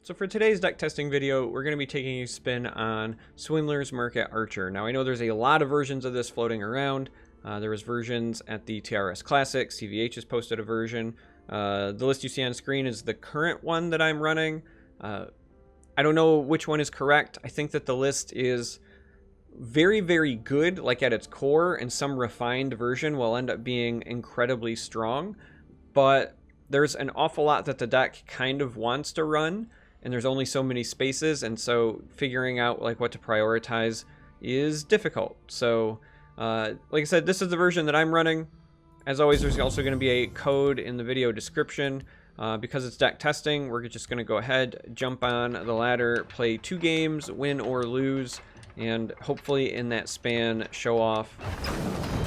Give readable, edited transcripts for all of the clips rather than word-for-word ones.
So for today's deck testing video, we're going to be taking a spin on Swindler's Market Archer. Now I know there's a lot of versions of this floating around. There was versions at the TRS Classic. CVH has posted a version. The list you see on screen is the current one that I'm running. I don't know which one is correct. I think that the list is very, very good, like at its core, and some refined version will end up being incredibly strong. But there's an awful lot that the deck kind of wants to run, and there's only so many spaces, and so figuring out like what to prioritize is difficult. So like I said, this is the version that I'm running. As always, there's also going to be a code in the video description. Because it's deck testing, we're just going to go ahead, jump on the ladder, play 2 games, win or lose, and hopefully in that span show off,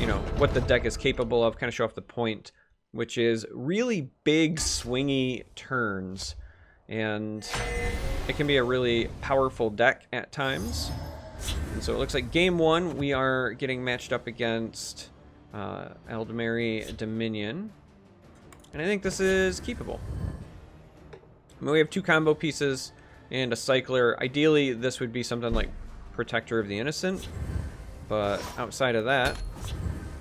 you know, what the deck is capable of, kind of show off the point, which is really big swingy turns. And it can be a really powerful deck at times. And so it looks like game 1 we are getting matched up against Aldmeri Dominion. And I think this is keepable. I mean, we have 2 combo pieces and a cycler. Ideally, this would be something like Protector of the Innocent. But outside of that,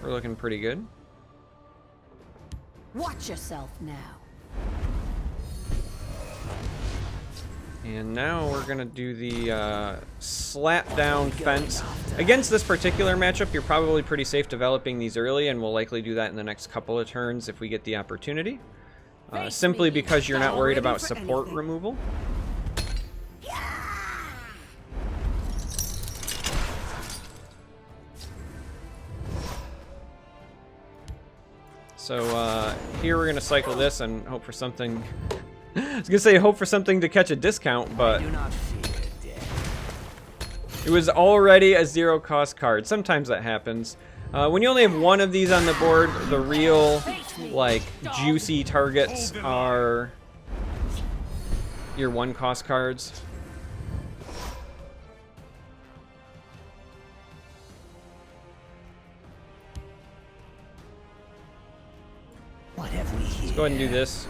we're looking pretty good. Watch yourself now. And now we're going to do the slap down fence. Against this particular matchup, you're probably pretty safe developing these early, and we'll likely do that in the next couple of turns if we get the opportunity. Simply because you're not worried about support removal. So here we're going to cycle this and hope for something... I was gonna say hope for something to catch a discount, but it was already a 0-cost card. Sometimes that happens. When you only have 1 of these on the board, the real, like, juicy targets are your 1-cost cards. What have we here? Let's go ahead and do this.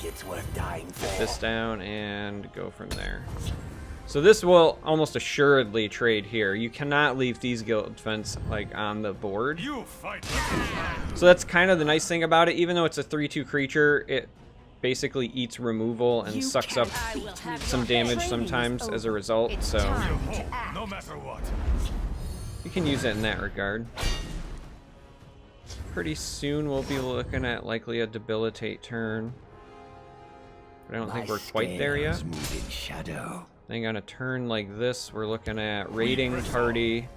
It's worth dying for. Put this down and go from there. So this will almost assuredly trade here. You cannot leave these Guild Fence like on the board. You fight. So that's kind of the nice thing about it. Even though it's a 3/2 creature, it basically eats removal and sucks up some damage sometimes as a result. So No matter what. you can use it in that regard. Pretty soon we'll be looking at likely a debilitate turn. But I don't think we're quite there yet. Shadow. I think on a turn like this, we're looking at raiding party.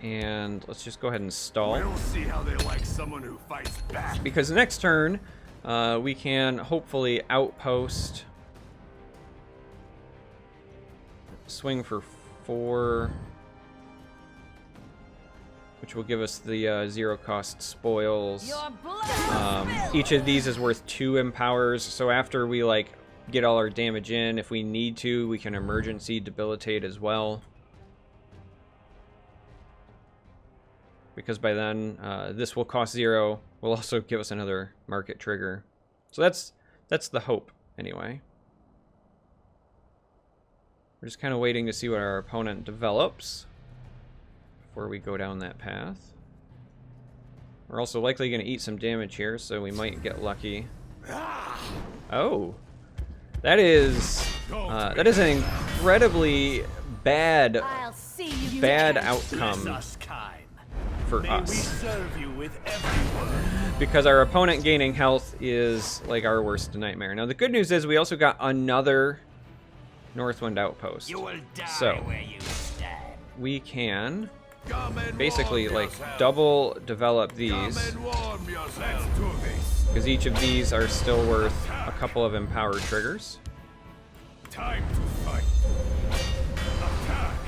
And let's just go ahead and stall. We'll see how they like someone who fights back. Because next turn, we can hopefully outpost. Swing for 4. Which will give us the 0-cost spoils. Each of these is worth 2 empowers, so after we like get all our damage in, if we need to, we can emergency debilitate as well. Because by then, this will cost 0. Will also give us another market trigger. So that's the hope, anyway. We're just kind of waiting to see what our opponent develops before we go down that path. We're also likely going to eat some damage here, so we might get lucky. Oh, that is an incredibly bad outcome for us. Because our opponent gaining health is like our worst nightmare. Now the good news is we also got another Northwind outpost, so we can basically like double develop these, because each of these are still worth a couple of empowered triggers. Time to fight. Attack.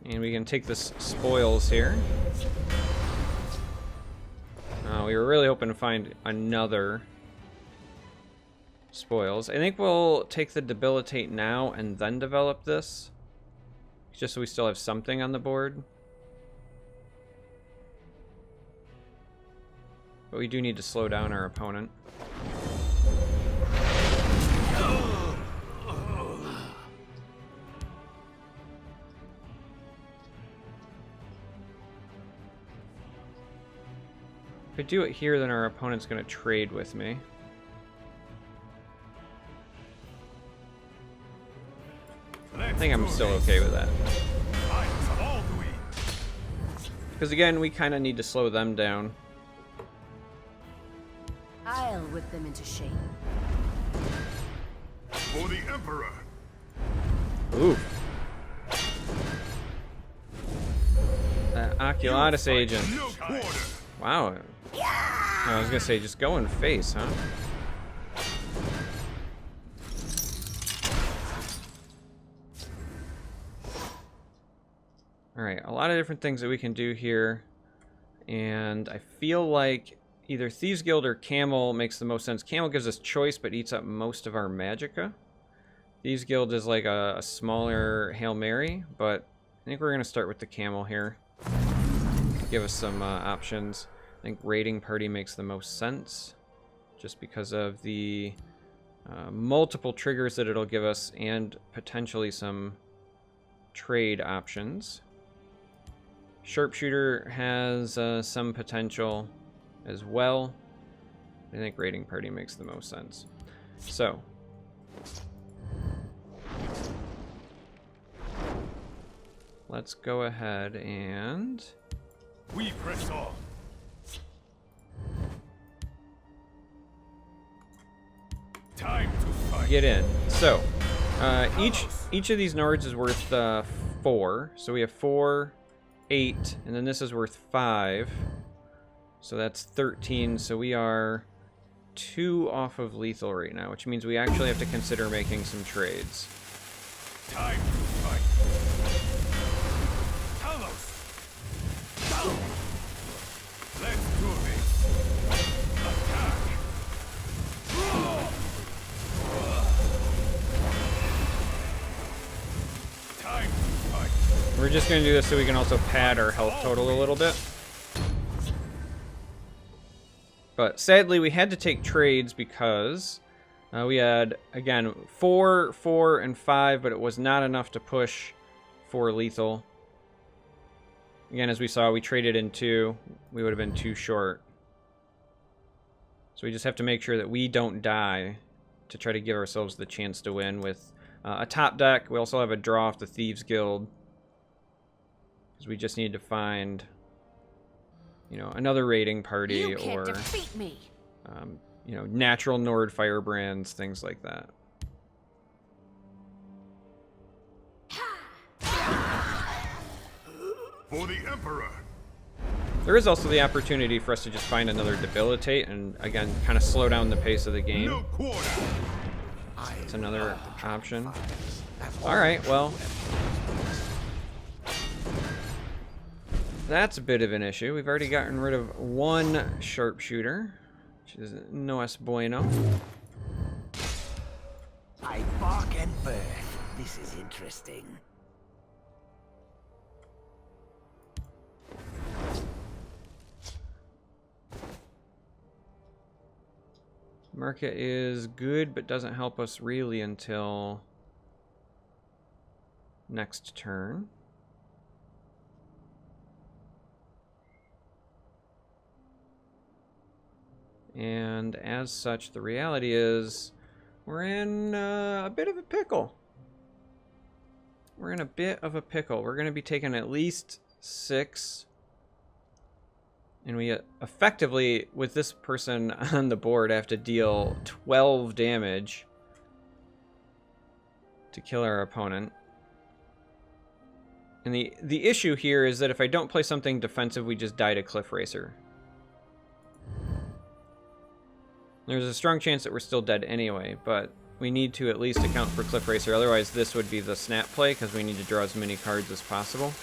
And we can take this spoils here. We were really hoping to find another spoils. I think we'll take the debilitate now and then develop this, just so we still have something on the board. but we do need to slow down our opponent. If I do it here, then our opponent's going to trade with me. I think I'm still okay with that. Because again, we kind of need to slow them down. I'll whip them into shape. For the Emperor. Ooh. That Oculatus agent. No quarter. Wow. I was gonna say, just go in face, huh? Alright, a lot of different things that we can do here. And I feel like either Thieves Guild or Camel makes the most sense. Camel gives us choice, but eats up most of our magicka. Thieves Guild is like a smaller Hail Mary, but I think we're gonna start with the Camel here. Give us some options. I think Raiding Party makes the most sense, just because of the multiple triggers that it'll give us and potentially some trade options. Sharpshooter has some potential as well. I think Raiding Party makes the most sense. So, let's go ahead and We press on. Time to fight. get in. So, each of these Nords is worth 4. So we have 4, 8, and then this is worth 5. So that's 13. So we are 2 off of lethal right now, which means we actually have to consider making some trades. Time to fight. Talos. Let's do this. Attack. Time to fight. We're just going to do this so we can also pad our health total a little bit. But sadly, we had to take trades because we had, again, 4, 4, and 5, but it was not enough to push for lethal. Again, as we saw, we traded in 2. We would have been too short. So we just have to make sure that we don't die to try to give ourselves the chance to win with a top deck. We also have a draw off the Thieves Guild, because we just need to find, you know, another raiding party You can't or, defeat me. you know, natural Nord firebrands, things like that. For the Emperor. There is also the opportunity for us to just find another debilitate and, again, kind of slow down the pace of the game. No quarter. It's another option. Alright, well, that's a bit of an issue. We've already gotten rid of 1 sharpshooter, which is no es bueno. I bark and burn. This is interesting. Market is good, but doesn't help us really until next turn. And as such, the reality is we're in a bit of a pickle. We're in a bit of a pickle. We're going to be taking at least 6. And we effectively, with this person on the board, have to deal 12 damage to kill our opponent. And the issue here is that if I don't play something defensive, we just die to Cliff Racer. There's a strong chance that we're still dead anyway, but we need to at least account for Cliff Racer. Otherwise, this would be the snap play, because we need to draw as many cards as possible.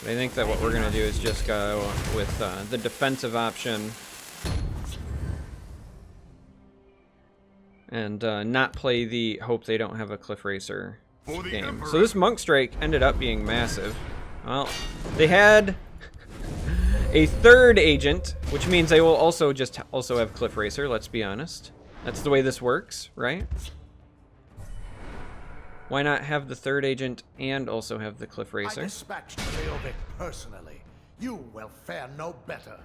But I think that what we're going to do is just go with the defensive option and not play the hope they don't have a Cliff Racer game. So this Monk Strike ended up being massive. Well, they had a third agent, which means they will also have Cliff Racer, let's be honest. That's the way this works, right? Why not have the third agent and also have the Cliff I Racer? dispatched Leovic personally. You will fare no better.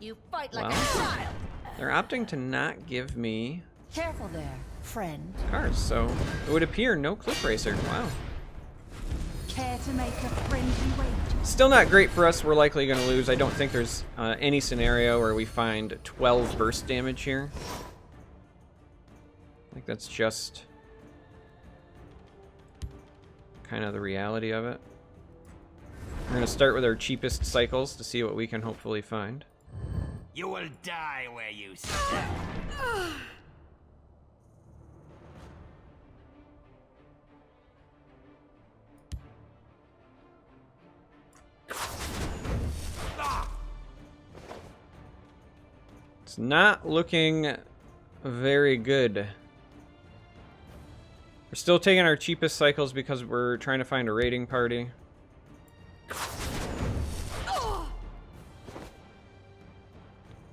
You fight like Well. a child. They're opting to not give me Careful there, friend. cars, so it would appear no Cliff Racer. Wow. Care to make a friendly wager? Still not great for us. We're likely going to lose. I don't think there's any scenario where we find 12 burst damage here. I think that's just kind of the reality of it. We're going to start with our cheapest cycles to see what we can hopefully find. You will die where you stand. It's not looking very good. We're still taking our cheapest cycles because we're trying to find a raiding party.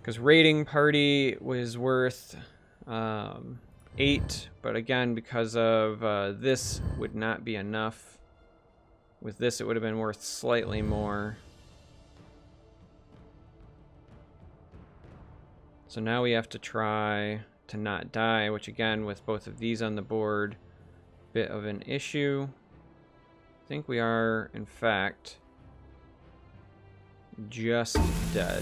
Because raiding party was worth 8, but again, because of this would not be enough. With this, it would have been worth slightly more. So now we have to try to not die, which again, with both of these on the board, bit of an issue. I think we are, in fact, just dead.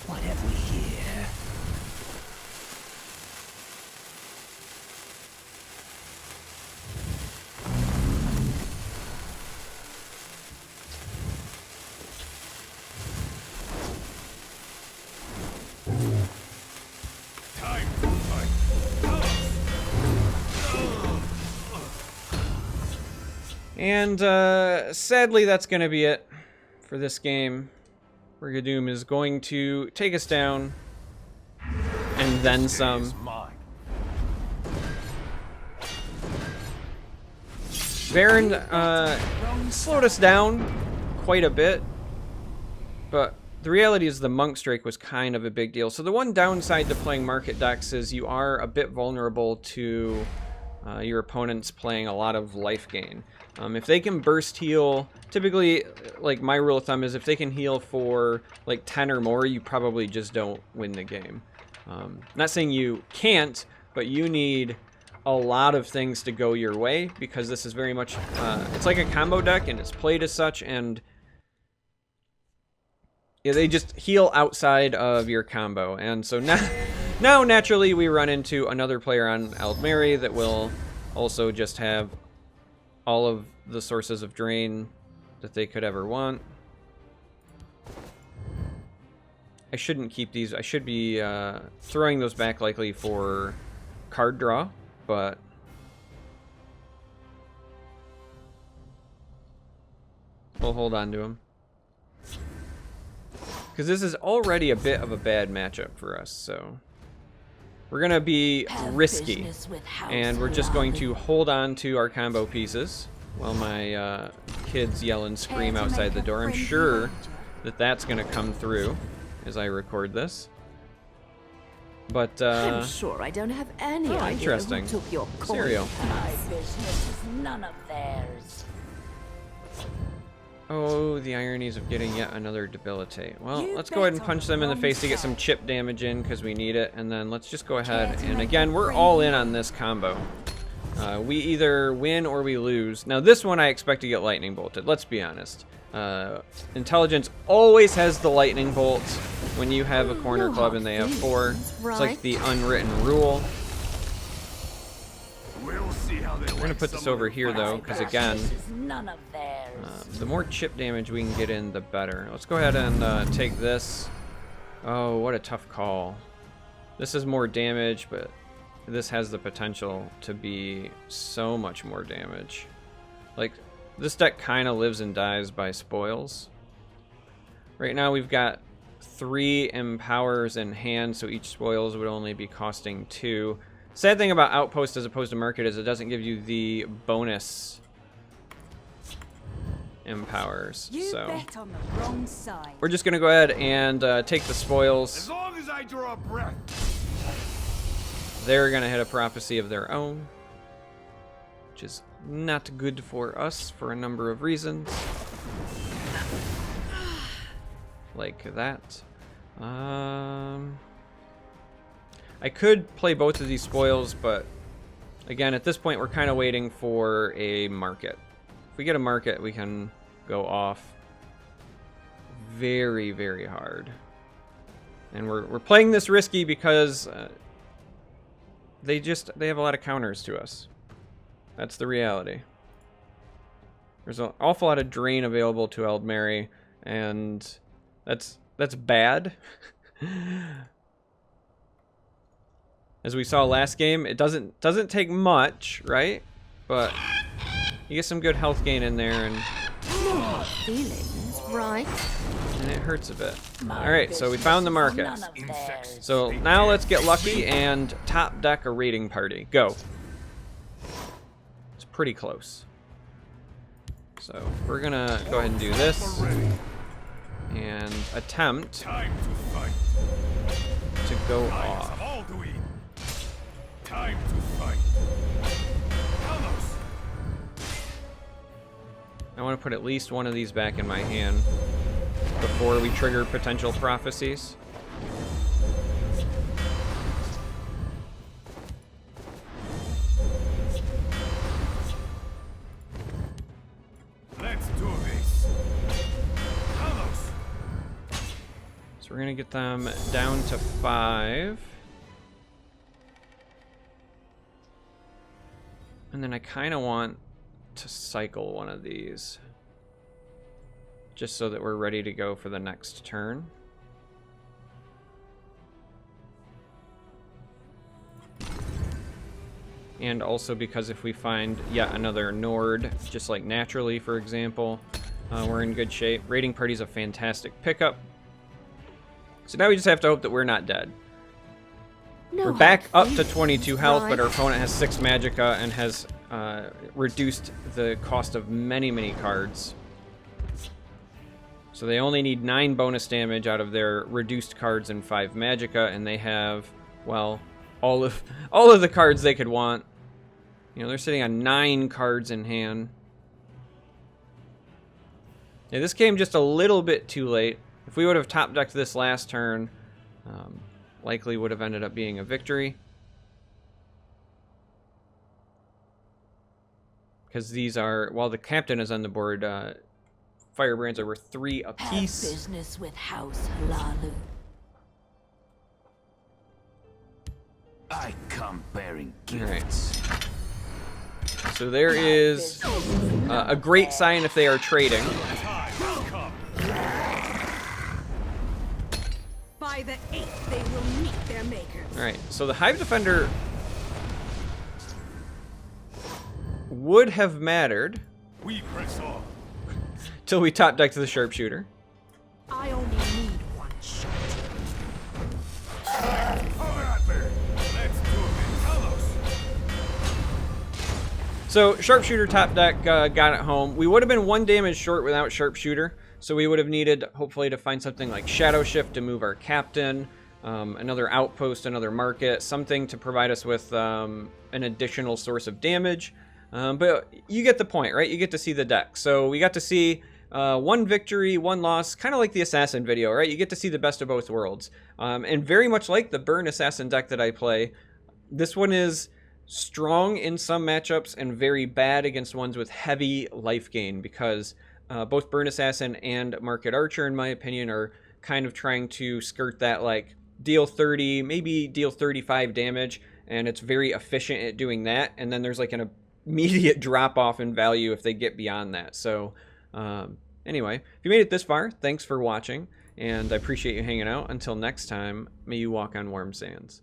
What have we here? Time to fight. And sadly, that's going to be it for this game. Brigadoon is going to take us down, and then some. Is mine. Baron slowed us down quite a bit, but the reality is the Monk Strike was kind of a big deal. So the one downside to playing Market decks is you are a bit vulnerable to your opponents playing a lot of life gain. If they can burst heal, typically, like my rule of thumb is if they can heal for like 10 or more, you probably just don't win the game. Not saying you can't, but you need a lot of things to go your way because this is very much, it's like a combo deck and it's played as such, and yeah, they just heal outside of your combo. And so now naturally we run into another player on Aldmeri that will also just have all of the sources of drain that they could ever want. I shouldn't keep these. I should be throwing those back likely for card draw, but we'll hold on to them. Because this is already a bit of a bad matchup for us, so we're going to be risky, and we're just going to hold on to our combo pieces while my kids yell and scream outside the door. I'm sure that that's going to come through as I record this. But, I'm sure I don't have any idea interesting. who took your coin. Cereal. My business is none of theirs. Oh, the ironies of getting yet another debilitate. Well, You let's go ahead and bet punch on them in the the face to get wrong some side. chip damage in because we need it, and then let's just go ahead to and make again, a we're friend. all in on this combo. We either win or we lose. Now this one I expect to get lightning bolted, let's be honest. Intelligence always has the lightning bolt when you have a corner No club hard and they have 4. feelings, It's like right? the unwritten rule. We'll see how they We're gonna put this over here though, because again, This is none of theirs. the more chip damage we can get in, the better. Let's go ahead and take this. Oh, what a tough call. This is more damage, but this has the potential to be so much more damage. Like, this deck kind of lives and dies by spoils. Right now we've got 3 empowers in hand, so each spoils would only be costing 2. Sad thing about Outpost as opposed to Market is it doesn't give you the bonus empowers. You So bet on the wrong side. we're just gonna go ahead and take the spoils. As long as I draw breath. They're gonna hit a prophecy of their own, which is not good for us for a number of reasons. Like that. I could play both of these spoils, but again, at this point, we're kind of waiting for a market. If we get a market, we can go off very, very hard. And we're playing this risky because they have a lot of counters to us. That's the reality. There's an awful lot of drain available to Eldmeri, and that's bad. As we saw last game, it doesn't take much, right? But you get some good health gain in there, and Feelings, right? it hurts a bit. All right, so we found the market. Insects. So now let's get lucky and top deck a raiding party. Go. It's pretty close. So we're gonna go ahead and do this Ready. and attempt Time to fight. to go Eyes off. Alduin. Time to fight. Talos. I want to put at least one of these back in my hand before we trigger potential prophecies. Let's do this. Talos. So we're gonna get them down to 5. And then I kind of want to cycle one of these, just so that we're ready to go for the next turn. And also because if we find yet another Nord, just like naturally, for example, we're in good shape. Raiding Party's a fantastic pickup. So now we just have to hope that we're not dead. No We're back hard up to 22 health, but our right? opponent has 6 magicka and has reduced the cost of many, many cards. So they only need 9 bonus damage out of their reduced cards and 5 magicka, and they have, well, all of the cards they could want. You know, they're sitting on 9 cards in hand. Yeah, this came just a little bit too late. If we would have top decked this last turn, likely would have ended up being a victory. Because these are, while the captain is on the board, firebrands are worth 3 Have apiece. business with House Halalu. I come bearing gifts. Alright. So there is a great sign if they are trading. Time will come. By the 8th, they will meet their maker. Alright, so the Hive Defender would have mattered We press on. till we top decked the Sharpshooter. I only need one shot. Come at me. Let's do it. Talos. So Sharpshooter top deck got it home. We would have been 1 damage short without Sharpshooter, so we would have needed, hopefully, to find something like Shadow Shift to move our captain, another outpost, another market, something to provide us with an additional source of damage. But you get the point, right? You get to see the deck. So we got to see 1 victory, 1 loss, kind of like the Assassin video, right? You get to see the best of both worlds. And very much like the Burn Assassin deck that I play, this one is strong in some matchups and very bad against ones with heavy life gain, because both Burn Assassin and Market Archer, in my opinion, are kind of trying to skirt that, like, deal 30, maybe deal 35 damage, and it's very efficient at doing that. And then there's like an immediate drop off in value if they get beyond that. So anyway, if you made it this far, thanks for watching, and I appreciate you hanging out. Until next time, may you walk on warm sands.